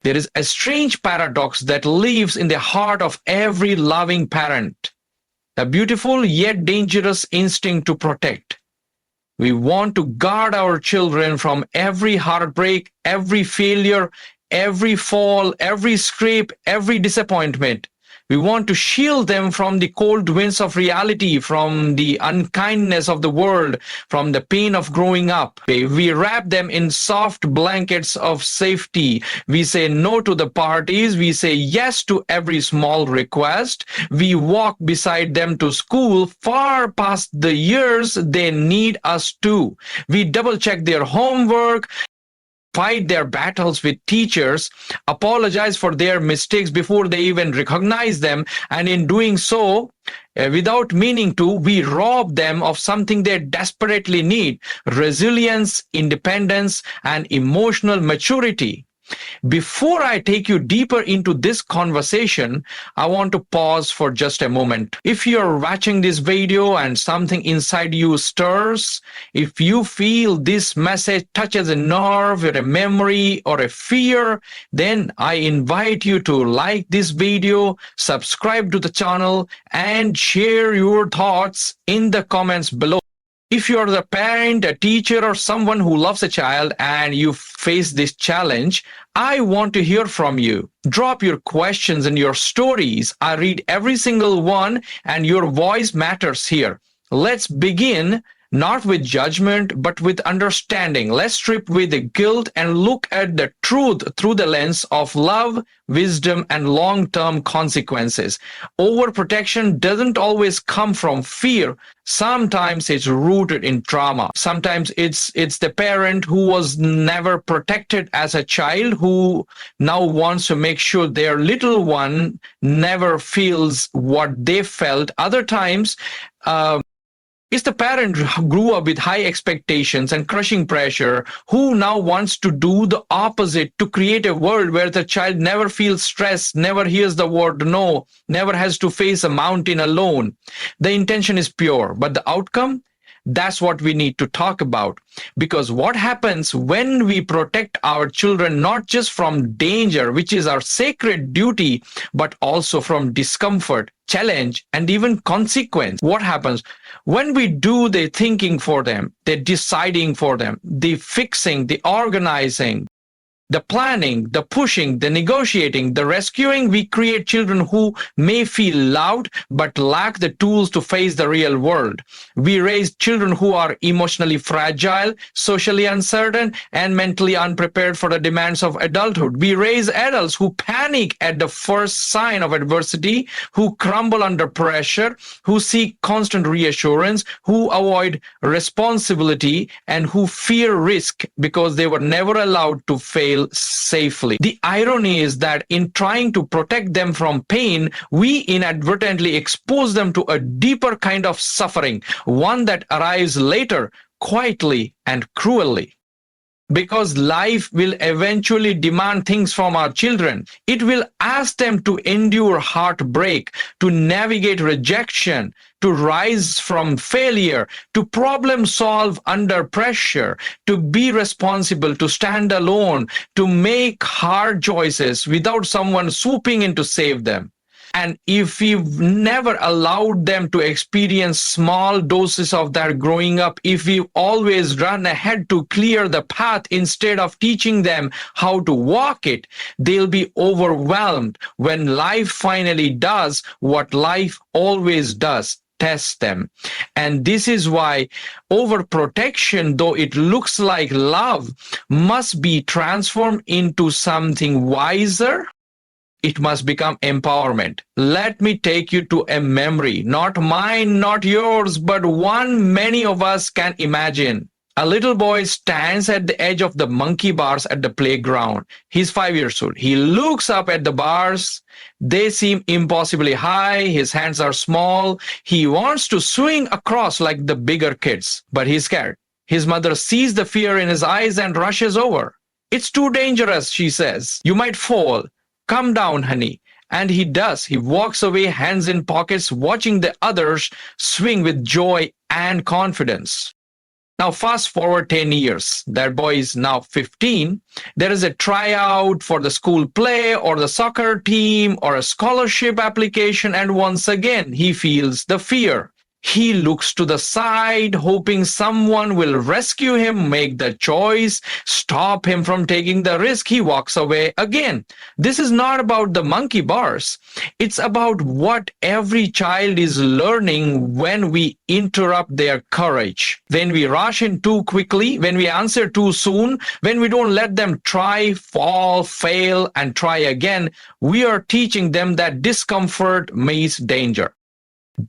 There is a strange paradox that lives in the heart of every loving parent, a beautiful yet dangerous instinct to protect. We want to guard our children from every heartbreak, every failure, every fall, every scrape, every disappointment. We want to shield them from the cold winds of reality, from the unkindness of the world, from the pain of growing up. We wrap them in soft blankets of safety. We say no to the parties. We say yes to every small request. We walk beside them to school far past the years they need us to. We double check their homework, fight their battles with teachers, apologize for their mistakes before they even recognize them, and in doing so, without meaning to, we rob them of something they desperately need: resilience, independence, and emotional maturity. Before I take you deeper into this conversation, I want to pause for just a moment. If you're watching this video and something inside you stirs, if you feel this message touches a nerve or a memory or a fear, then I invite you to like this video, subscribe to the channel, and share your thoughts in the comments below. If you're the parent, a teacher, or someone who loves a child and you face this challenge, I want to hear from you. Drop your questions and your stories. I read every single one, and your voice matters here. Let's begin, not with judgment, but with understanding. Let's strip away the guilt and look at the truth through the lens of love, wisdom, and long-term consequences. Overprotection doesn't always come from fear. Sometimes it's rooted in trauma. Sometimes it's the parent who was never protected as a child who now wants to make sure their little one never feels what they felt. Other times, it's the parent who grew up with high expectations and crushing pressure who now wants to do the opposite, to create a world where the child never feels stressed, never hears the word no, never has to face a mountain alone. The intention is pure, but the outcome? That's what we need to talk about. Because what happens when we protect our children not just from danger, which is our sacred duty, but also from discomfort, challenge, and even consequence? What happens when we do the thinking for them, the deciding for them, the fixing, the organizing, the planning, the pushing, the negotiating, the rescuing? We create children who may feel loud but lack the tools to face the real world. We raise children who are emotionally fragile, socially uncertain, and mentally unprepared for the demands of adulthood. We raise adults who panic at the first sign of adversity, who crumble under pressure, who seek constant reassurance, who avoid responsibility, and who fear risk because they were never allowed to fail safely. The irony is that in trying to protect them from pain, we inadvertently expose them to a deeper kind of suffering, one that arrives later, quietly and cruelly. Because life will eventually demand things from our children. It will ask them to endure heartbreak, to navigate rejection, to rise from failure, to problem solve under pressure, to be responsible, to stand alone, to make hard choices without someone swooping in to save them. And if we've never allowed them to experience small doses of that growing up, if we've always run ahead to clear the path instead of teaching them how to walk it, they'll be overwhelmed when life finally does what life always does: test them. And this is why overprotection, though it looks like love, must be transformed into something wiser. It must become empowerment. Let me take you to a memory, not mine, not yours, but one many of us can imagine. A little boy stands at the edge of the monkey bars at the playground. He's 5 years old. He looks up at the bars. They seem impossibly high. His hands are small. He wants to swing across like the bigger kids, but he's scared. His mother sees the fear in his eyes and rushes over. "It's too dangerous," she says. "You might fall. Come down, honey." And he does. He walks away, hands in pockets, watching the others swing with joy and confidence. Now, fast forward 10 years. That boy is now 15. There is a tryout for the school play or the soccer team or a scholarship application, and once again, he feels the fear. He looks to the side, hoping someone will rescue him, make the choice, stop him from taking the risk. He walks away again. This is not about the monkey bars. It's about what every child is learning when we interrupt their courage, when we rush in too quickly, when we answer too soon, when we don't let them try, fall, fail, and try again. We are teaching them that discomfort means danger.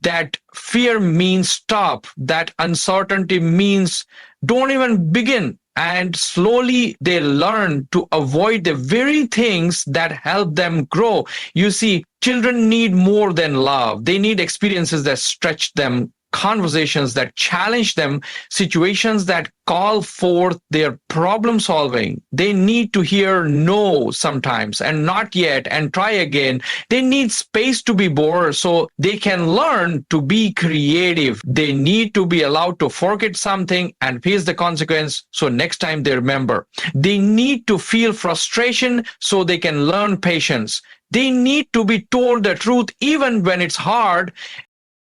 That fear means stop. That uncertainty means don't even begin. And slowly they learn to avoid the very things that help them grow. You see, children need more than love. They need experiences that stretch them, conversations that challenge them, situations that call forth their problem solving. They need to hear no sometimes and not yet and try again. They need space to be bored so they can learn to be creative. They need to be allowed to forget something and face the consequence so next time they remember. They need to feel frustration so they can learn patience. They need to be told the truth even when it's hard.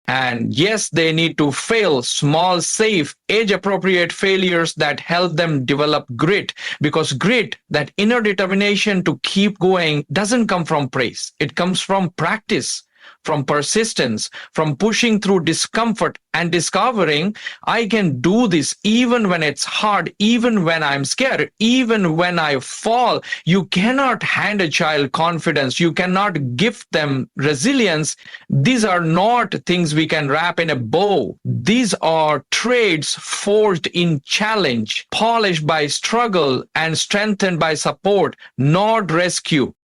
And yes, they need to fail small, safe, age-appropriate failures that help them develop grit. Because grit, that inner determination to keep going, doesn't come from praise. It comes from practice, from persistence, from pushing through discomfort and discovering I can do this even when it's hard, even when I'm scared, even when I fall. You cannot hand a child confidence. You cannot gift them resilience. These are not things we can wrap in a bow. These are traits forged in challenge, polished by struggle, and strengthened by support, not rescue.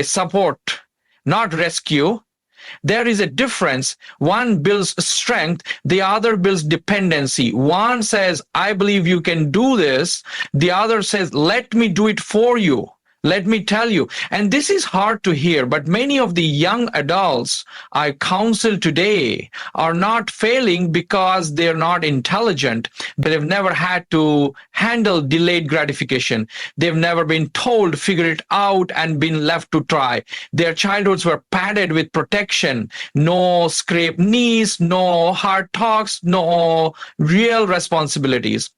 Support, not rescue. There is a difference. One builds strength, the other builds dependency. One says, I believe you can do this. The other says, let me do it for you. Let me tell you. And this is hard to hear, but many of the young adults I counsel today are not failing because they're not intelligent. They've never had to handle delayed gratification. They've never been told, figure it out, and been left to try. Their childhoods were padded with protection. No scraped knees, no hard talks, no real responsibilities.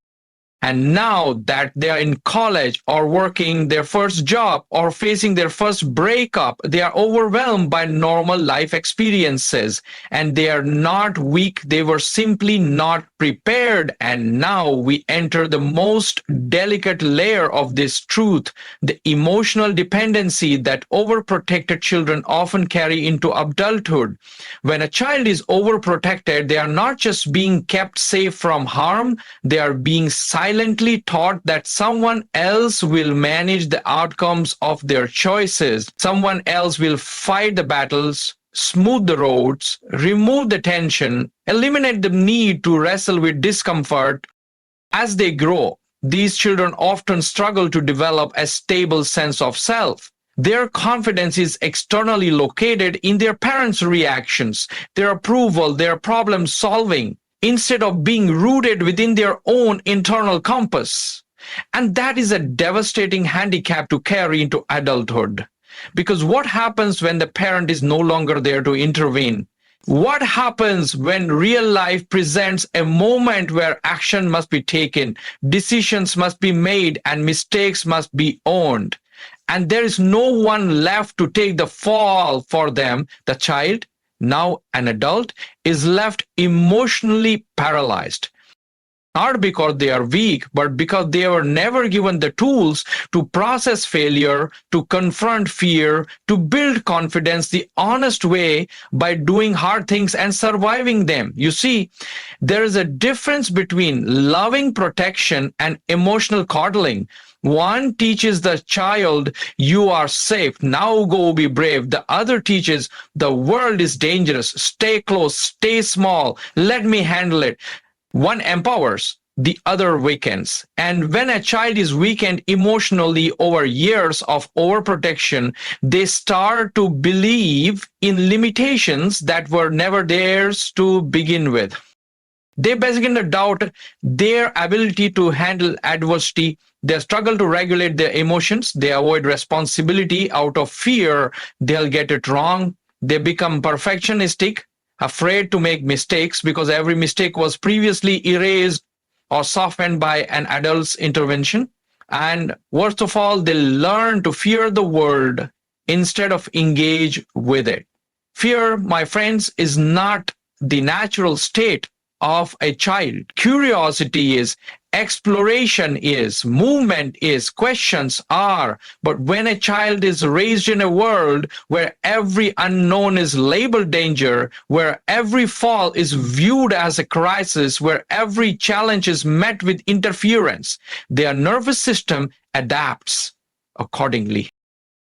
And now that they are in college or working their first job or facing their first breakup, they are overwhelmed by normal life experiences. And they are not weak. They were simply not prepared. And now we enter the most delicate layer of this truth, the emotional dependency that overprotected children often carry into adulthood. When a child is overprotected, they are not just being kept safe from harm, they are being silently taught that someone else will manage the outcomes of their choices. Someone else will fight the battles, smooth the roads, remove the tension, eliminate the need to wrestle with discomfort. As they grow, these children often struggle to develop a stable sense of self. Their confidence is externally located in their parents' reactions, their approval, their problem solving, instead of being rooted within their own internal compass. And that is a devastating handicap to carry into adulthood. Because what happens when the parent is no longer there to intervene? What happens when real life presents a moment where action must be taken, decisions must be made, and mistakes must be owned? And there is no one left to take the fall for them. The child, now an adult, is left emotionally paralyzed. Not because they are weak, but because they were never given the tools to process failure, to confront fear, to build confidence the honest way by doing hard things and surviving them. You see, there is a difference between loving protection and emotional coddling. One teaches the child, you are safe, now go be brave. The other teaches, the world is dangerous, stay close, stay small, let me handle it. One empowers, the other weakens. And when a child is weakened emotionally over years of overprotection, they start to believe in limitations that were never theirs to begin with. They begin to doubt their ability to handle adversity. They struggle to regulate their emotions. They avoid responsibility out of fear they'll get it wrong. They become perfectionistic, afraid to make mistakes because every mistake was previously erased or softened by an adult's intervention. And worst of all, they learn to fear the world instead of engage with it. Fear, my friends, is not the natural state of a child. Curiosity is, exploration is, movement is, questions are. But when a child is raised in a world where every unknown is labeled danger, where every fall is viewed as a crisis, where every challenge is met with interference, their nervous system adapts accordingly.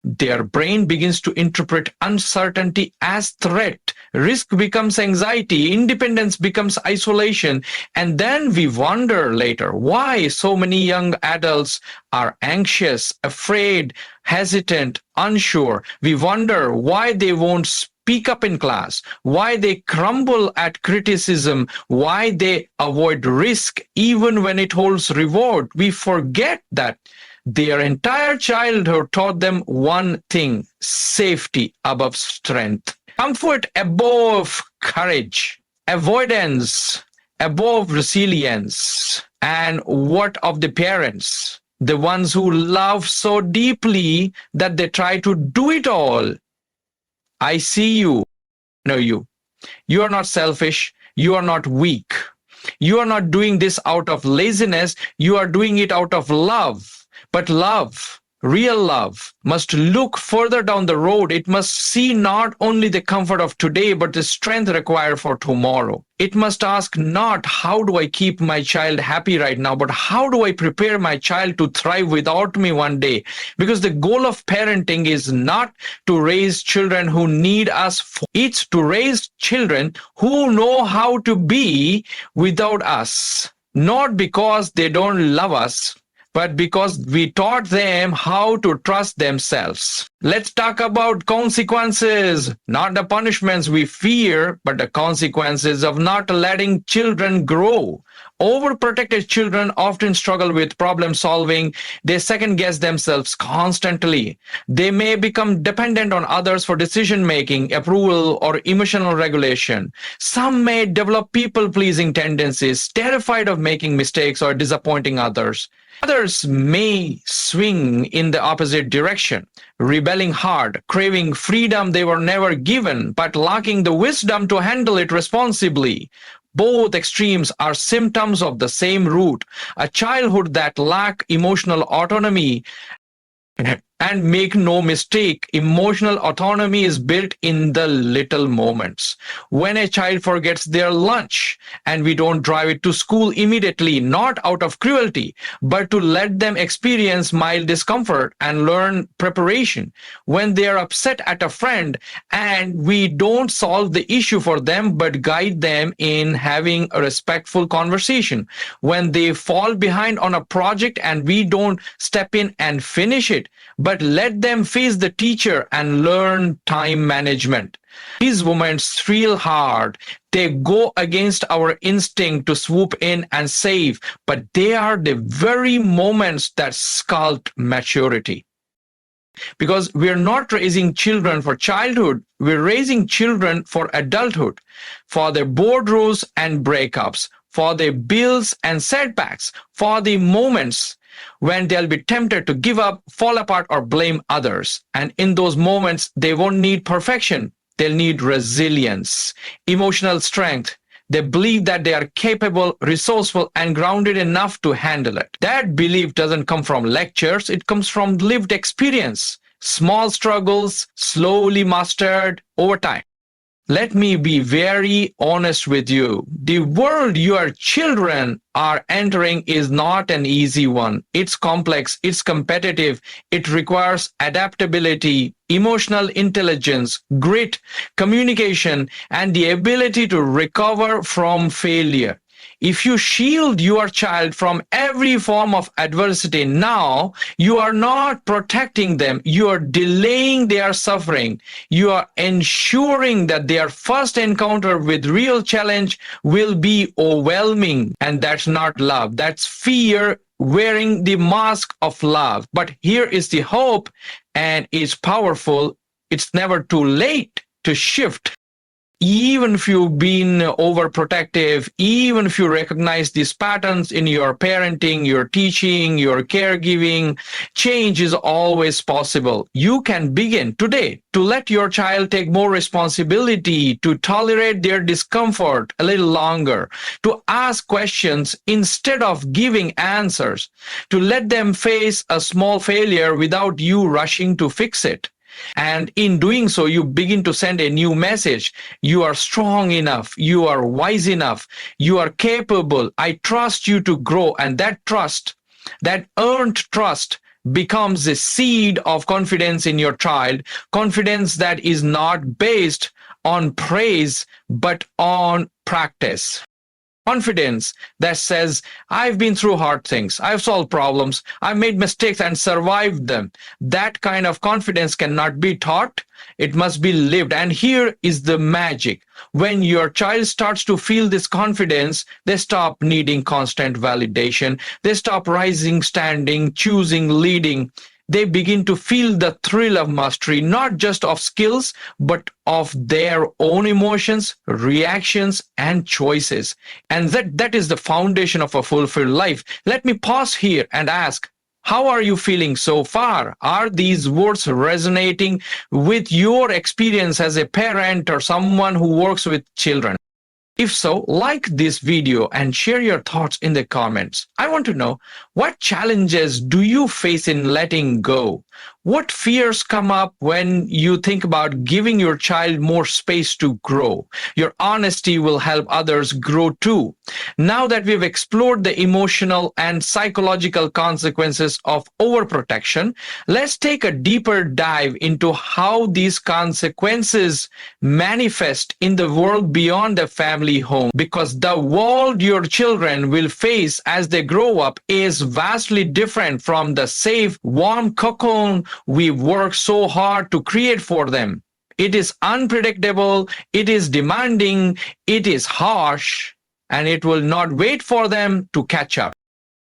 Their brain begins to interpret uncertainty as threat. Risk becomes anxiety. Independence becomes isolation. And then we wonder later why so many young adults are anxious, afraid, hesitant, unsure. We wonder why they won't speak up in class, why they crumble at criticism, why they avoid risk even when it holds reward. We forget that their entire childhood taught them one thing: safety above strength, comfort above courage, avoidance above resilience. And what of the parents? The ones who love so deeply that they try to do it all. I see you, know you. You are not selfish. You are not weak. You are not doing this out of laziness. You are doing it out of love. But love, real love, must look further down the road. It must see not only the comfort of today, but the strength required for tomorrow. It must ask not how do I keep my child happy right now, but how do I prepare my child to thrive without me one day? Because the goal of parenting is not to raise children who need us. It's to raise children who know how to be without us. Not because they don't love us, but because we taught them how to trust themselves. Let's talk about consequences, not the punishments we fear, but the consequences of not letting children grow. Overprotected children often struggle with problem solving. They second guess themselves constantly. They may become dependent on others for decision making, approval, or emotional regulation. Some may develop people pleasing tendencies, terrified of making mistakes or disappointing others. Others may swing in the opposite direction, rebelling hard, craving freedom they were never given, but lacking the wisdom to handle it responsibly. Both extremes are symptoms of the same root, a childhood that lacks emotional autonomy. And make no mistake, emotional autonomy is built in the little moments. When a child forgets their lunch and we don't drive it to school immediately, not out of cruelty, but to let them experience mild discomfort and learn preparation. When they are upset at a friend and we don't solve the issue for them, but guide them in having a respectful conversation. When they fall behind on a project and we don't step in and finish it, but let them face the teacher and learn time management. These moments feel hard. They go against our instinct to swoop in and save, but they are the very moments that sculpt maturity. Because we're not raising children for childhood, we're raising children for adulthood, for their boardrooms and breakups, for their bills and setbacks, for the moments when they'll be tempted to give up, fall apart, or blame others. And in those moments, they won't need perfection. They'll need resilience, emotional strength. They believe that they are capable, resourceful, and grounded enough to handle it. That belief doesn't come from lectures. It comes from lived experience. Small struggles, slowly mastered over time. Let me be very honest with you. The world your children are entering is not an easy one. It's complex, it's competitive, it requires adaptability, emotional intelligence, grit, communication, and the ability to recover from failure. If you shield your child from every form of adversity now, you are not protecting them. You are delaying their suffering. You are ensuring that their first encounter with real challenge will be overwhelming. And that's not love. That's fear wearing the mask of love. But here is the hope, and it's powerful. It's never too late to shift. Even if you've been overprotective, even if you recognize these patterns in your parenting, your teaching, your caregiving, change is always possible. You can begin today to let your child take more responsibility, to tolerate their discomfort a little longer, to ask questions instead of giving answers, to let them face a small failure without you rushing to fix it. And in doing so, you begin to send a new message. You are strong enough. You are wise enough. You are capable. I trust you to grow. And that trust, that earned trust, becomes the seed of confidence in your child. Confidence that is not based on praise, but on practice. Confidence that says, I've been through hard things, I've solved problems, I've made mistakes and survived them. That kind of confidence cannot be taught. It must be lived. And here is the magic. When your child starts to feel this confidence, they stop needing constant validation. They stop rising, standing, choosing, leading. They begin to feel the thrill of mastery, not just of skills, but of their own emotions, reactions, and choices. And that is the foundation of a fulfilled life. Let me pause here and ask, how are you feeling so far? Are these words resonating with your experience as a parent or someone who works with children? If so, like this video and share your thoughts in the comments. I want to know, what challenges do you face in letting go? What fears come up when you think about giving your child more space to grow? Your honesty will help others grow too. Now that we've explored the emotional and psychological consequences of overprotection, let's take a deeper dive into how these consequences manifest in the world beyond the family home. Because the world your children will face as they grow up is vastly different from the safe, warm cocoon we work so hard to create for them. It is unpredictable, it is demanding, it is harsh, and it will not wait for them to catch up.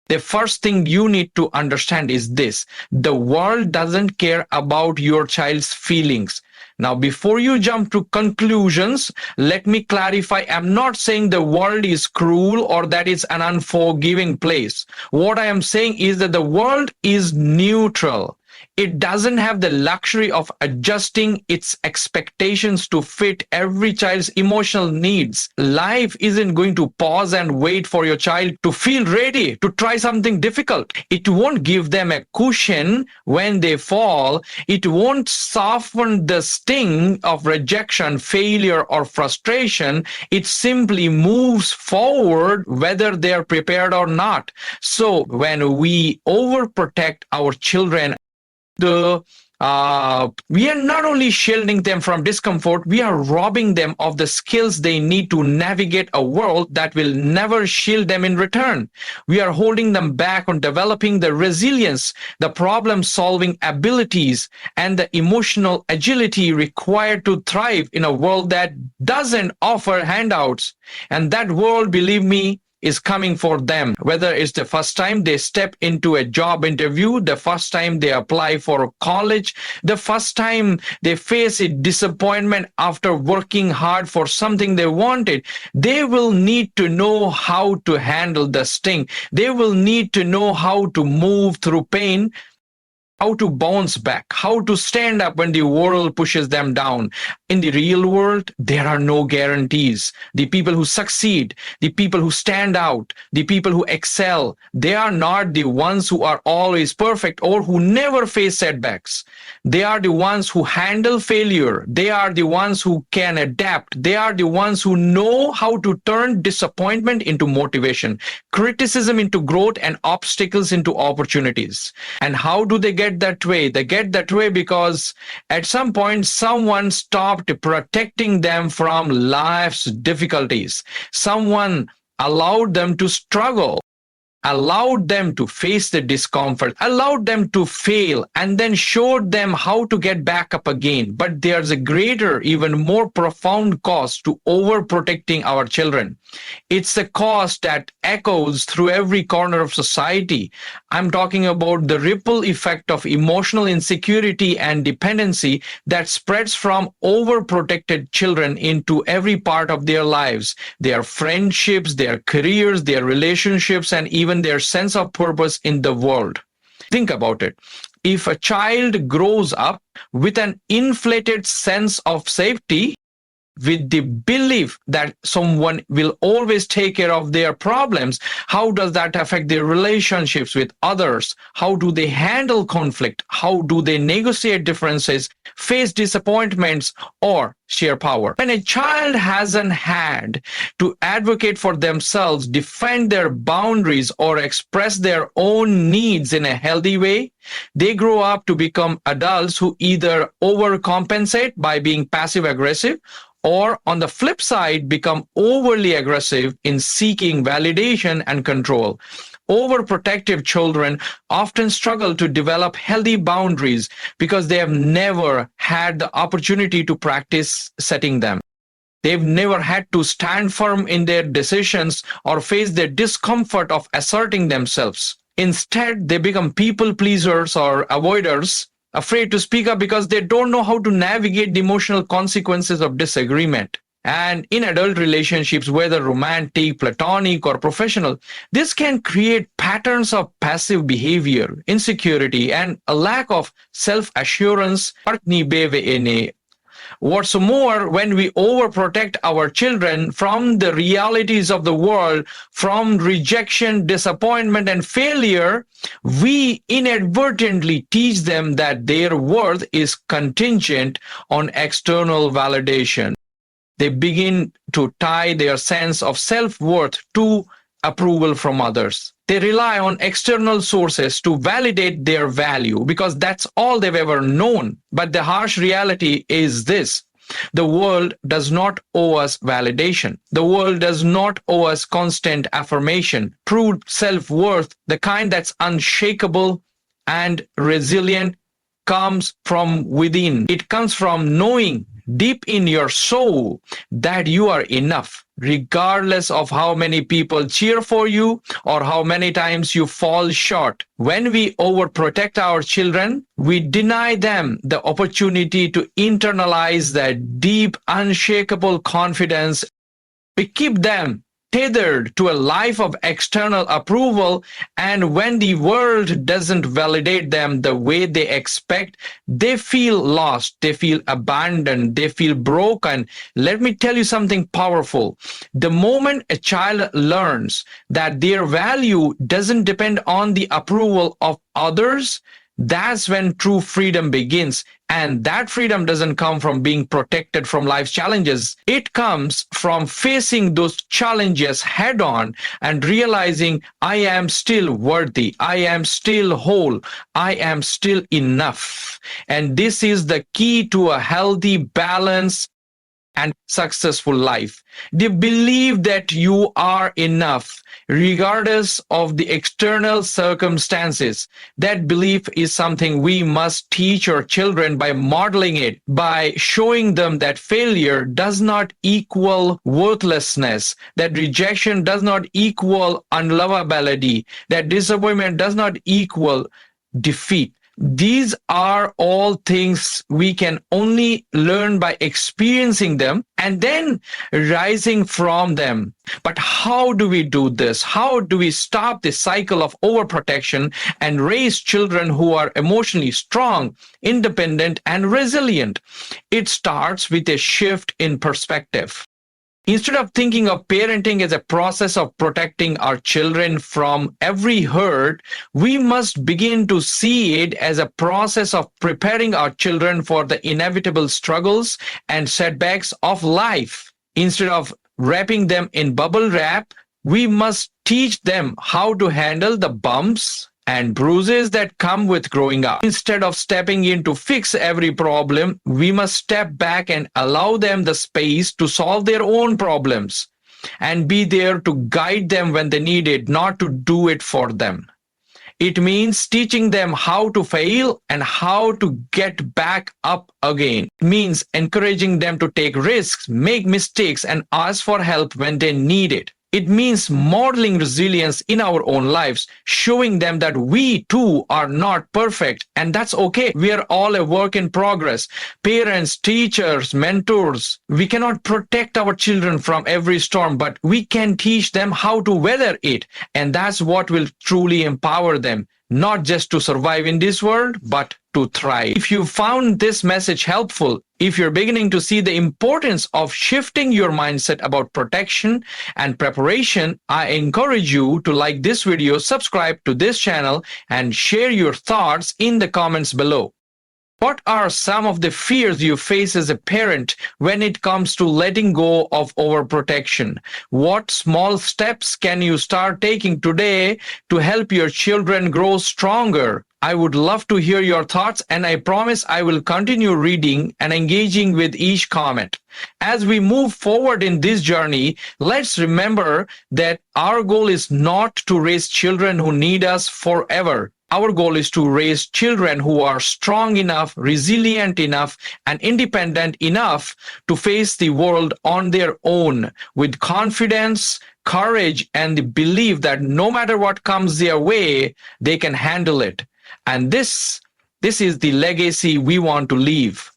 The first thing you need to understand is this: the world doesn't care about your child's feelings. Now, before you jump to conclusions, let me clarify. I'm not saying the world is cruel or that it's an unforgiving place. What I am saying is that the world is neutral. It doesn't have the luxury of adjusting its expectations to fit every child's emotional needs. Life isn't going to pause and wait for your child to feel ready to try something difficult. It won't give them a cushion when they fall. It won't soften the sting of rejection, failure, or frustration. It simply moves forward whether they're prepared or not. So when we overprotect our children, we are not only shielding them from discomfort, we are robbing them of the skills they need to navigate a world that will never shield them in return. We are holding them back on developing the resilience, the problem-solving abilities, and the emotional agility required to thrive in a world that doesn't offer handouts. And that world, believe me, is coming for them, whether it's the first time they step into a job interview, the first time they apply for college, the first time they face a disappointment after working hard for something they wanted. They will need to know how to handle the sting. They will need to know how to move through pain, how to bounce back, how to stand up when the world pushes them down. In the real world, there are no guarantees. The people who succeed, the people who stand out, the people who excel, they are not the ones who are always perfect or who never face setbacks. They are the ones who handle failure. They are the ones who can adapt. They are the ones who know how to turn disappointment into motivation, criticism into growth, and obstacles into opportunities. And how do they get that way? They get that way because at some point someone stopped protecting them from life's difficulties. Someone allowed them to struggle, allowed them to face the discomfort, allowed them to fail, and then showed them how to get back up again. But there's a greater, even more profound cost to overprotecting our children. It's a cost that echoes through every corner of society. I'm talking about the ripple effect of emotional insecurity and dependency that spreads from overprotected children into every part of their lives, their friendships, their careers, their relationships, and even their sense of purpose in the world. Think about it. If a child grows up with an inflated sense of safety, with the belief that someone will always take care of their problems, how does that affect their relationships with others? How do they handle conflict? How do they negotiate differences, face disappointments, or share power? When a child hasn't had to advocate for themselves, defend their boundaries, or express their own needs in a healthy way, they grow up to become adults who either overcompensate by being passive aggressive, or on the flip side, become overly aggressive in seeking validation and control. Overprotective children often struggle to develop healthy boundaries because they have never had the opportunity to practice setting them. They've never had to stand firm in their decisions or face the discomfort of asserting themselves. Instead, they become people pleasers or avoiders, afraid to speak up because they don't know how to navigate the emotional consequences of disagreement. And in adult relationships, whether romantic, platonic, or professional, this can create patterns of passive behavior, insecurity, and a lack of self-assurance. What's more, when we overprotect our children from the realities of the world, from rejection, disappointment, and failure, we inadvertently teach them that their worth is contingent on external validation. They begin to tie their sense of self-worth to approval from others. They rely on external sources to validate their value because that's all they've ever known. But the harsh reality is this: the world does not owe us validation. The world does not owe us constant affirmation. True self-worth, the kind that's unshakable and resilient, comes from within. It comes from knowing deep in your soul that you are enough, regardless of how many people cheer for you or how many times you fall short. When we overprotect our children, we deny them the opportunity to internalize that deep, unshakable confidence. We keep them tethered to a life of external approval, and when the world doesn't validate them the way they expect, they feel lost, they feel abandoned, they feel broken. Let me tell you something powerful. The moment a child learns that their value doesn't depend on the approval of others, that's when true freedom begins. And that freedom doesn't come from being protected from life's challenges. It comes from facing those challenges head on and realizing I am still worthy, I am still whole, I am still enough. And this is the key to a healthy, balanced, and successful life. The belief that you are enough, regardless of the external circumstances. That belief is something we must teach our children by modeling it, by showing them that failure does not equal worthlessness, that rejection does not equal unlovability, that disappointment does not equal defeat. These are all things we can only learn by experiencing them and then rising from them. But how do we do this? How do we stop the cycle of overprotection and raise children who are emotionally strong, independent, and resilient? It starts with a shift in perspective. Instead of thinking of parenting as a process of protecting our children from every hurt, we must begin to see it as a process of preparing our children for the inevitable struggles and setbacks of life. Instead of wrapping them in bubble wrap, we must teach them how to handle the bumps and bruises that come with growing up. Instead of stepping in to fix every problem, we must step back and allow them the space to solve their own problems. and be there to guide them when they need it, not to do it for them. It means teaching them how to fail and how to get back up again. It means encouraging them to take risks, make mistakes, and ask for help when they need it. It means modeling resilience in our own lives, showing them that we too are not perfect, and that's okay. We are all a work in progress. Parents, teachers, mentors. We cannot protect our children from every storm, but we can teach them how to weather it, and that's what will truly empower them, not just to survive in this world, but to thrive. If you found this message helpful, if you're beginning to see the importance of shifting your mindset about protection and preparation, I encourage you to like this video, subscribe to this channel, and share your thoughts in the comments below. What are some of the fears you face as a parent when it comes to letting go of overprotection? What small steps can you start taking today to help your children grow stronger? I would love to hear your thoughts, and I promise I will continue reading and engaging with each comment. As we move forward in this journey, let's remember that our goal is not to raise children who need us forever. Our goal is to raise children who are strong enough, resilient enough, and independent enough to face the world on their own with confidence, courage, and the belief that no matter what comes their way, they can handle it. And this is the legacy we want to leave.